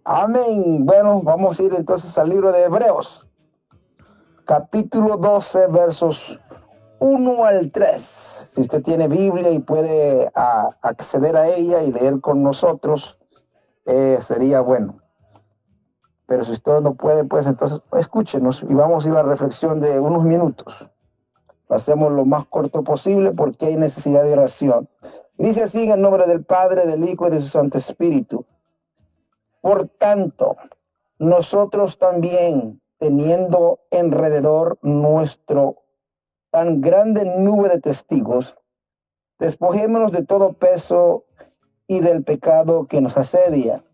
Amén. Bueno, vamos a ir entonces al libro de Hebreos, capítulo 12, versos 1 al 3. Si usted tiene Biblia y puede acceder a ella y leer con nosotros, sería bueno. Pero si usted no puede, pues entonces escúchenos y vamos a ir a la reflexión de unos minutos. Lo hacemos lo más corto posible porque hay necesidad de oración. Dice así en el nombre del Padre, del Hijo y de su Santo Espíritu. Por tanto, nosotros también, teniendo alrededor nuestro tan grande nube de testigos, despojémonos de todo peso y del pecado que nos asedia,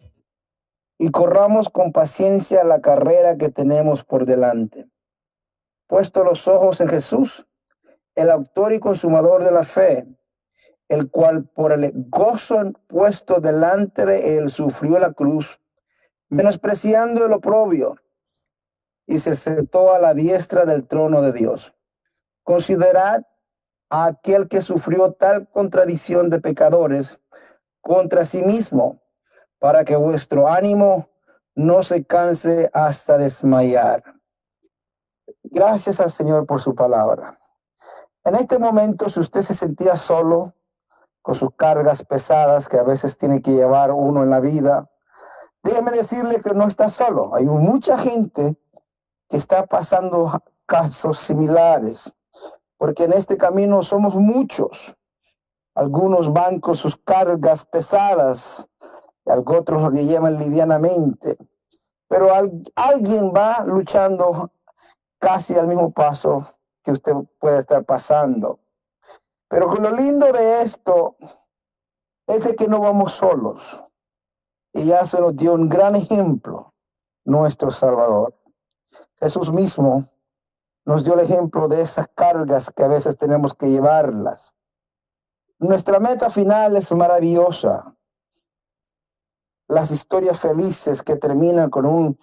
y corramos con paciencia la carrera que tenemos por delante. Puesto los ojos en Jesús, el autor y consumador de la fe, el cual por el gozo puesto delante de él sufrió la cruz, menospreciando el oprobio, y se sentó a la diestra del trono de Dios. Considerad a aquel que sufrió tal contradicción de pecadores contra sí mismo, para que vuestro ánimo no se canse hasta desmayar. Gracias al Señor por su palabra. En este momento, si usted se sentía solo, con sus cargas pesadas que a veces tiene que llevar uno en la vida, déjeme decirle que no está solo. Hay mucha gente que está pasando casos similares, porque en este camino somos muchos. Algunos van con sus cargas pesadas, otros lo que llevan livianamente, pero alguien va luchando casi al mismo paso que usted puede estar pasando. Pero con lo lindo de esto es de que no vamos solos. Y ya se nos dio un gran ejemplo, nuestro Salvador. Jesús mismo nos dio el ejemplo de esas cargas que a veces tenemos que llevarlas. Nuestra meta final es maravillosa. Las historias felices que terminan con un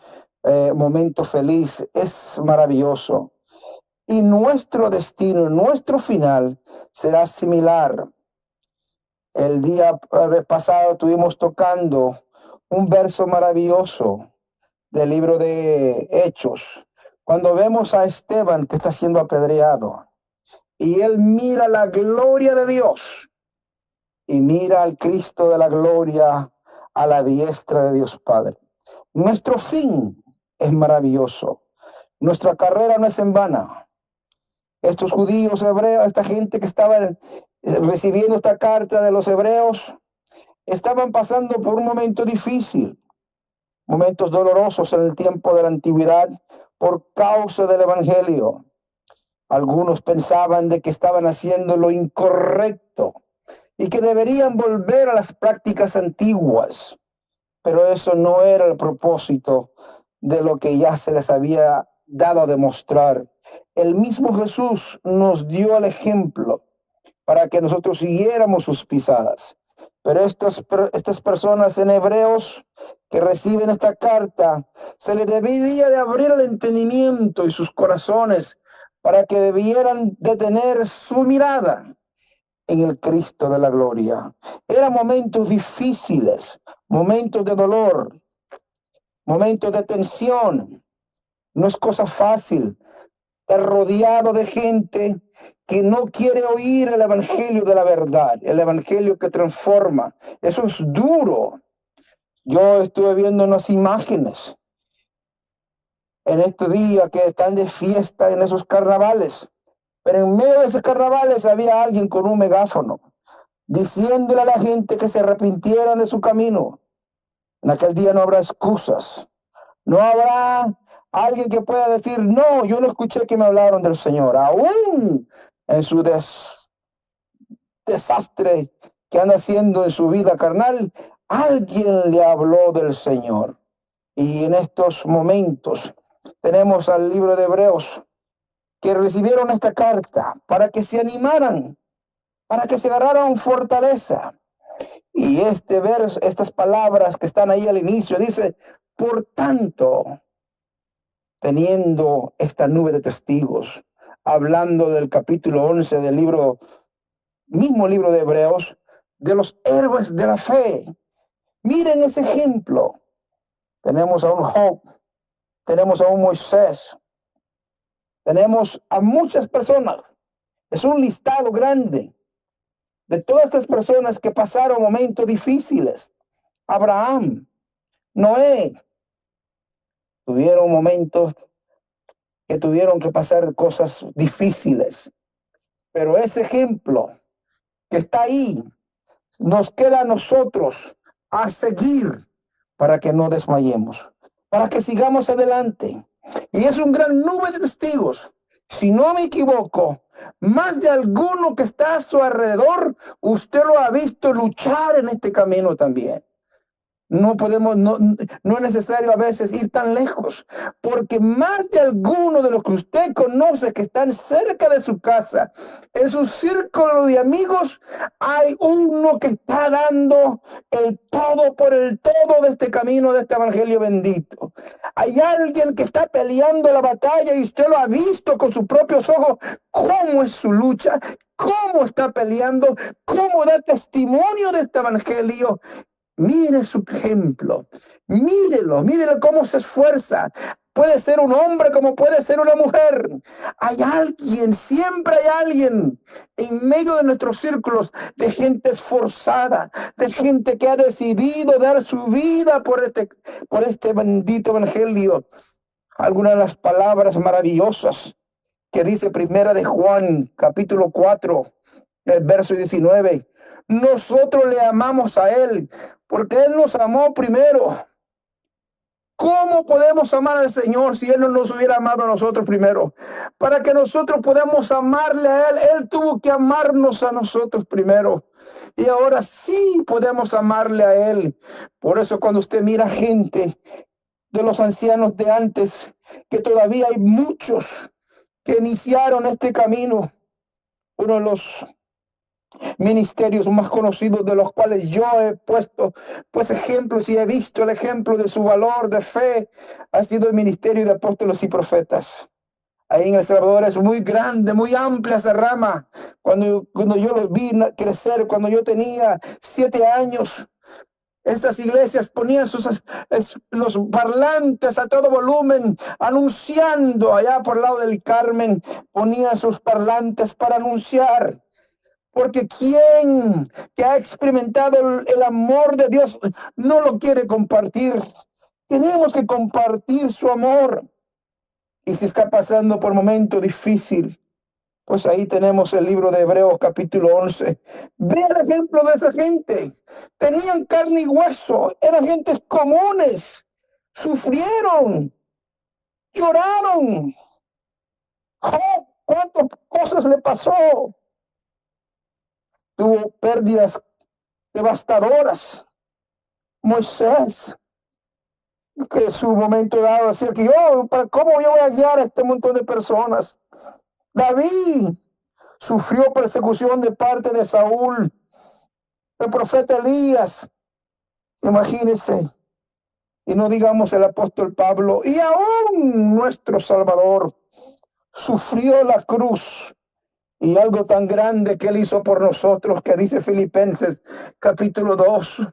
momento feliz es maravilloso. Y nuestro destino, nuestro final será similar. El día pasado estuvimos tocando un verso maravilloso del libro de Hechos, cuando vemos a Esteban que está siendo apedreado y él mira la gloria de Dios y mira al Cristo de la gloria a la diestra de Dios Padre. Nuestro fin es maravilloso. Nuestra carrera no es en vano. Estos judíos hebreos, esta gente que estaba recibiendo esta carta de los hebreos, estaban pasando por un momento difícil, momentos dolorosos en el tiempo de la antigüedad por causa del evangelio. Algunos pensaban de que estaban haciendo lo incorrecto y que deberían volver a las prácticas antiguas, pero eso no era el propósito de lo que ya se les había dado a demostrar. El mismo Jesús nos dio el ejemplo para que nosotros siguiéramos sus pisadas. Pero estas personas en Hebreos que reciben esta carta, se les debería de abrir el entendimiento y sus corazones para que debieran detener su mirada en el Cristo de la gloria. Eran momentos difíciles, momentos de dolor, momentos de tensión. No es cosa fácil estar rodeado de gente que no quiere oír el evangelio de la verdad, el evangelio que transforma. Eso es duro. Yo estuve viendo unas imágenes en estos días que están de fiesta en esos carnavales, pero en medio de esos carnavales había alguien con un megáfono diciéndole a la gente que se arrepintieran de su camino. En aquel día no habrá excusas. No habrá alguien que pueda decir, no, yo no escuché que me hablaron del Señor. Aún en su desastre que anda haciendo en su vida carnal, alguien le habló del Señor. Y en estos momentos tenemos al libro de Hebreos que recibieron esta carta para que se animaran, para que se agarraran fortaleza. Y estas palabras que están ahí al inicio, dice, por tanto, teniendo esta nube de testigos, hablando del capítulo 11 del mismo libro de Hebreos, de los héroes de la fe. Miren ese ejemplo. tenemos a un Job, tenemos a un Moisés, tenemos a muchas personas. Es un listado grande de todas estas personas que pasaron momentos difíciles. Abraham, Noé, tuvieron momentos que tuvieron que pasar cosas difíciles. Pero ese ejemplo que está ahí nos queda a nosotros a seguir para que no desmayemos, para que sigamos adelante. Y es un gran nube de testigos. Si no me equivoco, más de alguno que está a su alrededor, usted lo ha visto luchar en este camino también. No podemos, no es necesario a veces ir tan lejos, porque más de alguno de los que usted conoce que están cerca de su casa, en su círculo de amigos, hay uno que está dando el todo por el todo de este camino, de este evangelio bendito. Hay alguien que está peleando la batalla y usted lo ha visto con sus propios ojos, cómo es su lucha, cómo está peleando, cómo da testimonio de este evangelio. Mire su ejemplo, mírelo cómo se esfuerza. Puede ser un hombre como puede ser una mujer. Hay alguien, siempre hay alguien en medio de nuestros círculos de gente esforzada, de gente que ha decidido dar su vida por este bendito evangelio. Algunas de las palabras maravillosas que dice Primera de Juan, capítulo 4, el verso 19. Nosotros le amamos a Él porque Él nos amó primero. ¿Cómo podemos amar al Señor si Él no nos hubiera amado a nosotros primero? Para que nosotros podamos amarle a Él, Él tuvo que amarnos a nosotros primero. Y ahora sí podemos amarle a Él. Por eso cuando usted mira gente de los ancianos de antes, que todavía hay muchos que iniciaron este camino, uno de los ministerios más conocidos de los cuales yo he puesto pues ejemplos y he visto el ejemplo de su valor de fe, ha sido el ministerio de apóstoles y profetas. Ahí en El Salvador es muy grande, muy amplia esa rama. Cuando yo los vi crecer, cuando yo tenía 7 años, estas iglesias ponían los parlantes a todo volumen, anunciando. Allá por el lado del Carmen, ponían sus parlantes para anunciar. Porque quien que ha experimentado el amor de Dios no lo quiere compartir. Tenemos que compartir su amor. Y si está pasando por momento difícil, pues ahí tenemos el libro de Hebreos capítulo 11. Ve el ejemplo de esa gente. Tenían carne y hueso, eran gentes comunes. Sufrieron, lloraron. ¡Oh, cuántas cosas le pasó! Tuvo pérdidas devastadoras. Moisés, que en su momento dado decía que ¿cómo yo voy a guiar a este montón de personas? David sufrió persecución de parte de Saúl. El profeta Elías, imagínense. Y no digamos el apóstol Pablo. Y aún nuestro Salvador sufrió la cruz. Y algo tan grande que Él hizo por nosotros, que dice Filipenses capítulo 2.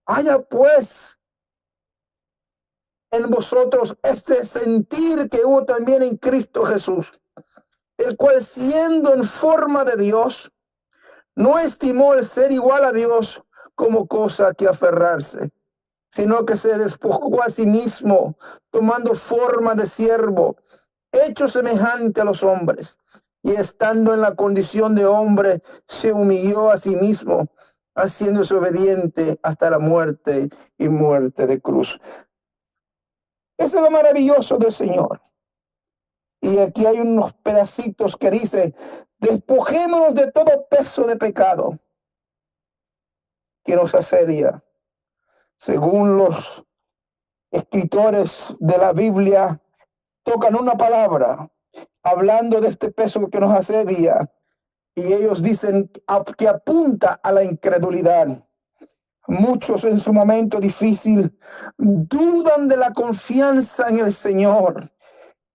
Haya pues en vosotros este sentir que hubo también en Cristo Jesús, el cual siendo en forma de Dios, no estimó el ser igual a Dios como cosa que aferrarse, sino que se despojó a sí mismo, tomando forma de siervo, hecho semejante a los hombres. Y estando en la condición de hombre, se humilló a sí mismo, haciéndose obediente hasta la muerte y muerte de cruz. Eso es lo maravilloso del Señor. Y aquí hay unos pedacitos que dice, despojémonos de todo peso de pecado que nos asedia. Según los escritores de la Biblia, tocan una palabra hablando de este peso que nos asedia, y ellos dicen que apunta a la incredulidad. Muchos en su momento difícil dudan de la confianza en el Señor.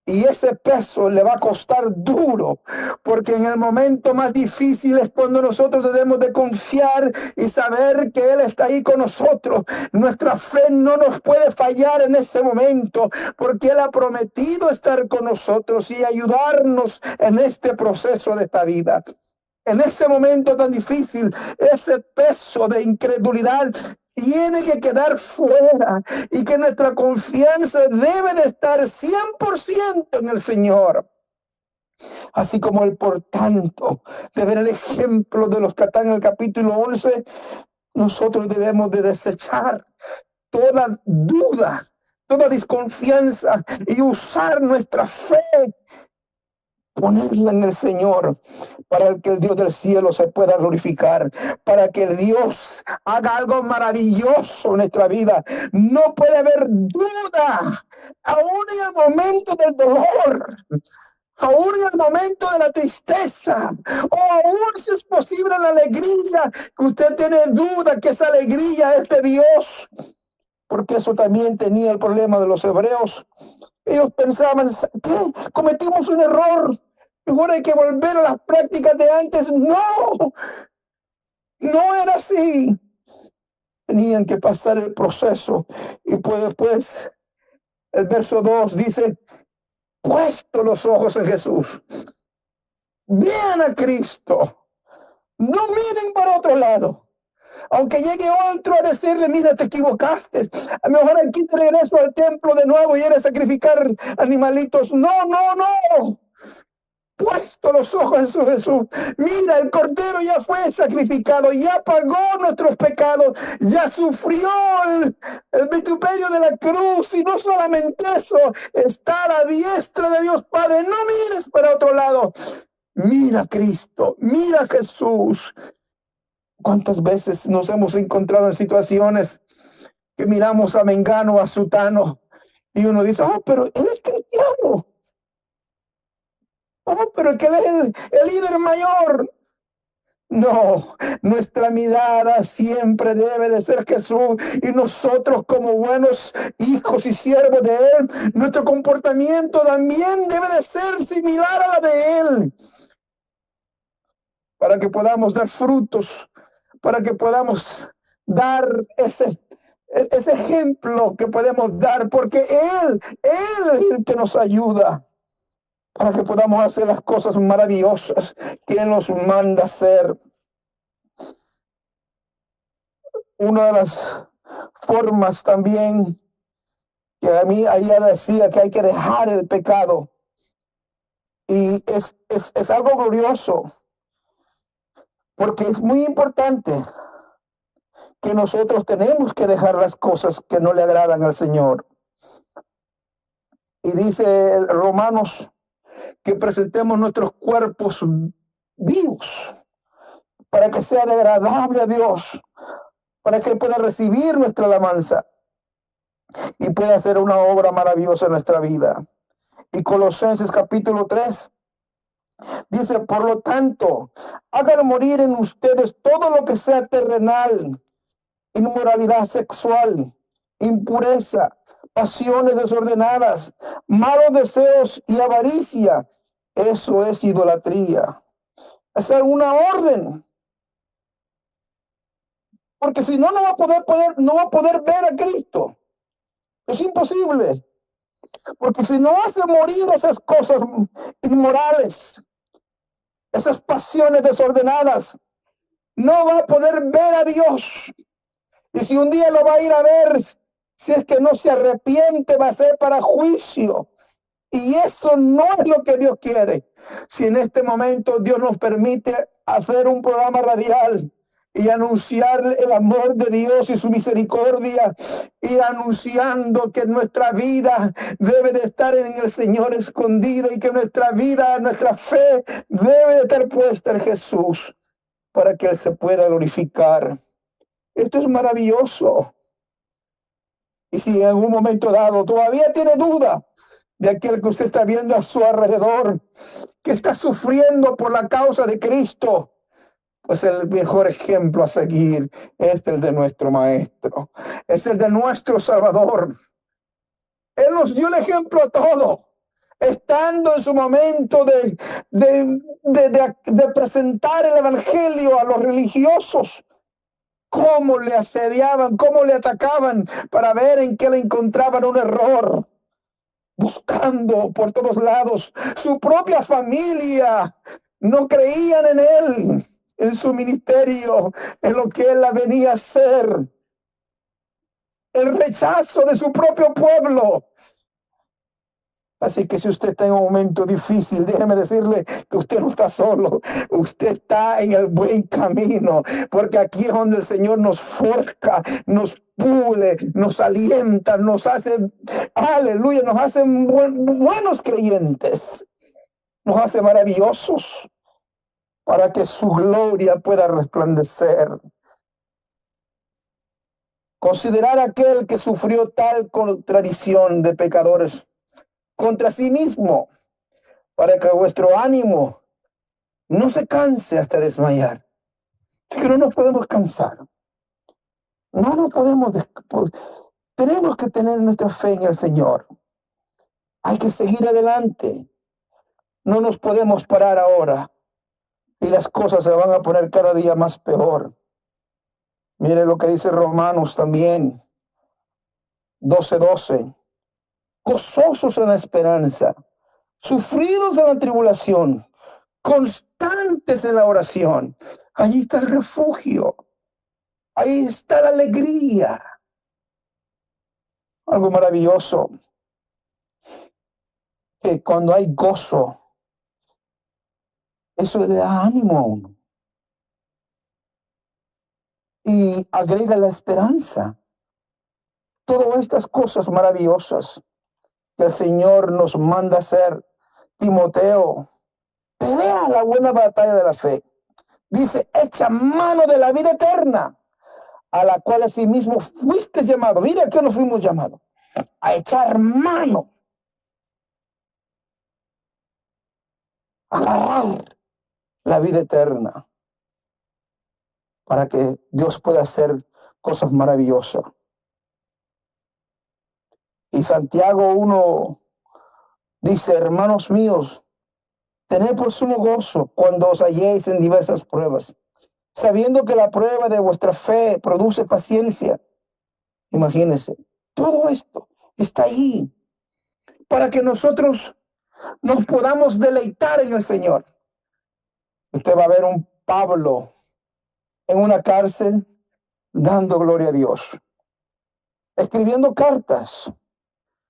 Y ese peso le va a costar duro, porque en el momento más difícil es cuando nosotros debemos de confiar y saber que Él está ahí con nosotros. Nuestra fe no nos puede fallar en ese momento, porque Él ha prometido estar con nosotros y ayudarnos en este proceso de esta vida. En ese momento tan difícil, ese peso de incredulidad tiene que quedar fuera, y que nuestra confianza debe de estar 100% en el Señor. Así como Él, por tanto, de ver el ejemplo de los que están en el capítulo 11, nosotros debemos de desechar toda duda, toda desconfianza, y usar nuestra fe, ponerla en el Señor, para que el Dios del cielo se pueda glorificar, para que el Dios haga algo maravilloso en nuestra vida. No puede haber duda, aún en el momento del dolor, aún en el momento de la tristeza, o aún si es posible la alegría, que usted tiene duda que esa alegría es de Dios, porque eso también tenía el problema de los hebreos. Ellos pensaban, ¿qué? Cometimos un error, ahora hay que volver a las prácticas de antes. No, no era así. Tenían que pasar el proceso. Y pues después, el verso 2 dice, puesto los ojos en Jesús, vean a Cristo, no miren para otro lado. Aunque llegue otro a decirle, mira, te equivocaste, a lo mejor aquí te regreso al templo de nuevo y eres sacrificar animalitos. No, no, no. Puesto los ojos en Jesús. Mira, el Cordero ya fue sacrificado, ya pagó nuestros pecados, ya sufrió el vituperio de la cruz, y no solamente eso, está a la diestra de Dios Padre. No mires para otro lado. Mira a Cristo, mira a Jesús. ¿Cuántas veces nos hemos encontrado en situaciones que miramos a Mengano, a Sutano, y uno dice, oh, pero él es cristiano? Oh, pero que él es el líder mayor. No, nuestra mirada siempre debe de ser Jesús, y nosotros, como buenos hijos y siervos de Él, nuestro comportamiento también debe de ser similar a la de Él, para que podamos dar frutos, para que podamos dar ese ejemplo que podemos dar, porque Él es el que nos ayuda, para que podamos hacer las cosas maravillosas que Él nos manda hacer. Una de las formas también que a mí ella decía que hay que dejar el pecado, y es algo glorioso, porque es muy importante que nosotros tenemos que dejar las cosas que no le agradan al Señor. Y dice Romanos que presentemos nuestros cuerpos vivos para que sea agradable a Dios, para que Él pueda recibir nuestra alabanza y pueda hacer una obra maravillosa en nuestra vida. Y Colosenses capítulo 3 dice, por lo tanto, hagan morir en ustedes todo lo que sea terrenal, inmoralidad sexual, impureza, pasiones desordenadas, malos deseos y avaricia. Eso es idolatría. Es una orden. Porque si no, no va a poder ver a Cristo. Es imposible. Porque si no hace morir esas cosas inmorales, esas pasiones desordenadas, no va a poder ver a Dios. Y si un día lo va a ir a ver, si es que no se arrepiente, va a ser para juicio. Y eso no es lo que Dios quiere. Si en este momento Dios nos permite hacer un programa radial y anunciar el amor de Dios y su misericordia, y anunciando que nuestra vida debe de estar en el Señor escondido, y que nuestra vida, nuestra fe debe de estar puesta en Jesús, para que Él se pueda glorificar. Esto es maravilloso. Y si en algún momento dado todavía tiene duda de aquel que usted está viendo a su alrededor, que está sufriendo por la causa de Cristo, pues el mejor ejemplo a seguir es el de nuestro Maestro, es el de nuestro Salvador. Él nos dio el ejemplo a todos. estando en su momento de presentar el evangelio a los religiosos, cómo le asediaban, cómo le atacaban para ver en qué le encontraban un error, buscando por todos lados. Su propia familia no creían en él, en su ministerio, en lo que él venía a hacer. El rechazo de su propio pueblo. Así que si usted está en un momento difícil, déjeme decirle que usted no está solo. Usted está en el buen camino, porque aquí es donde el Señor nos forja, nos pule, nos alienta, nos hace, aleluya, nos hace buenos creyentes, nos hace maravillosos para que su gloria pueda resplandecer. Considerar aquel que sufrió tal contradicción de pecadores contra sí mismo, para que vuestro ánimo no se canse hasta desmayar. Así que no nos podemos cansar. No nos podemos... Tenemos que tener nuestra fe en el Señor. Hay que seguir adelante. No nos podemos parar ahora. Y las cosas se van a poner cada día más peor. Mire lo que dice Romanos también. 12:12. Gozosos en la esperanza, sufridos en la tribulación, constantes en la oración. Allí está el refugio. Ahí está la alegría. Algo maravilloso. Que cuando hay gozo, eso le da ánimo a uno. Y agrega la esperanza. Todas estas cosas maravillosas que el Señor nos manda hacer. Timoteo, pelea la buena batalla de la fe. Dice, echa mano de la vida eterna, a la cual asimismo fuiste llamado. Mira que nos fuimos llamados a echar mano, a agarrar la vida eterna, para que Dios pueda hacer cosas maravillosas. Y Santiago 1 dice, hermanos míos, tened por sumo gozo cuando os halléis en diversas pruebas, sabiendo que la prueba de vuestra fe produce paciencia. Imagínense, todo esto está ahí para que nosotros nos podamos deleitar en el Señor. Usted va a ver un Pablo en una cárcel dando gloria a Dios, escribiendo cartas,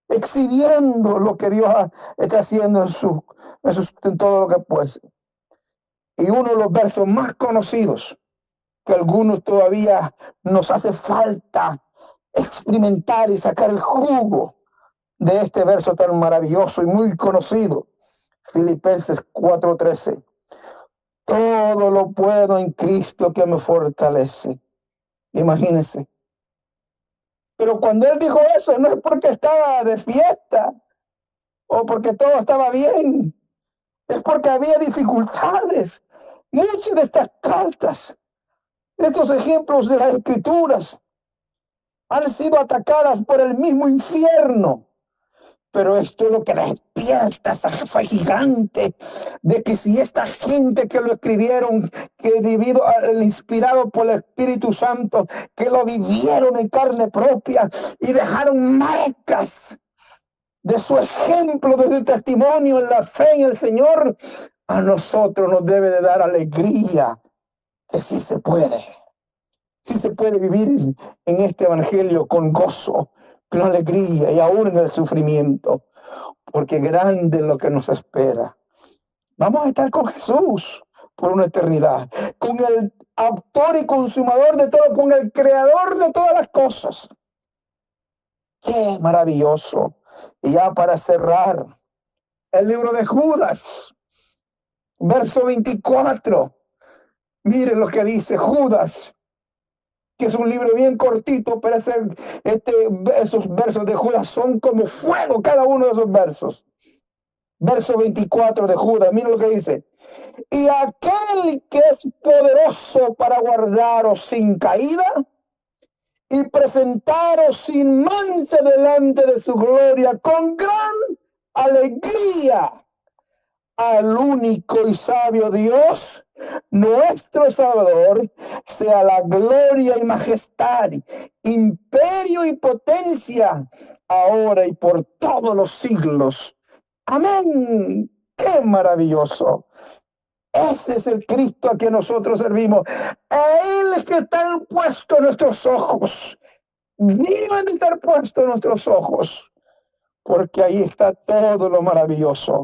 exhibiendo lo que Dios está haciendo en todo lo que puede. Y uno de los versos más conocidos, que algunos todavía nos hace falta experimentar y sacar el jugo de este verso tan maravilloso y muy conocido, Filipenses 4:13. Todo lo puedo en Cristo que me fortalece. Imagínense. Pero cuando él dijo eso, no es porque estaba de fiesta o porque todo estaba bien, es porque había dificultades. Muchas de estas cartas, estos ejemplos de las Escrituras, han sido atacadas por el mismo infierno. Pero esto es lo que despierta esa fe gigante de que si esta gente que lo escribieron, que debido al inspirado por el Espíritu Santo, que lo vivieron en carne propia y dejaron marcas de su ejemplo, de su testimonio en la fe en el Señor, a nosotros nos debe de dar alegría que sí se puede. Sí se puede vivir en este evangelio con gozo, con alegría y aún en el sufrimiento, porque grande es lo que nos espera. Vamos a estar con Jesús por una eternidad, con el autor y consumador de todo, con el creador de todas las cosas. ¡Qué maravilloso! Y ya para cerrar, el libro de Judas, verso 24. Miren lo que dice Judas, que es un libro bien cortito, pero esos versos de Judas son como fuego, cada uno de esos versos. Verso 24 de Judas, miren lo que dice. Y aquel que es poderoso para guardaros sin caída y presentaros sin mancha delante de su gloria con gran alegría al único y sabio Dios, nuestro Salvador, sea la gloria y majestad, imperio y potencia, ahora y por todos los siglos. Amén. ¡Qué maravilloso! Ese es el Cristo a quien nosotros servimos. A Él es que están puestos nuestros ojos. Deben de estar puestos nuestros ojos, porque ahí está todo lo maravilloso.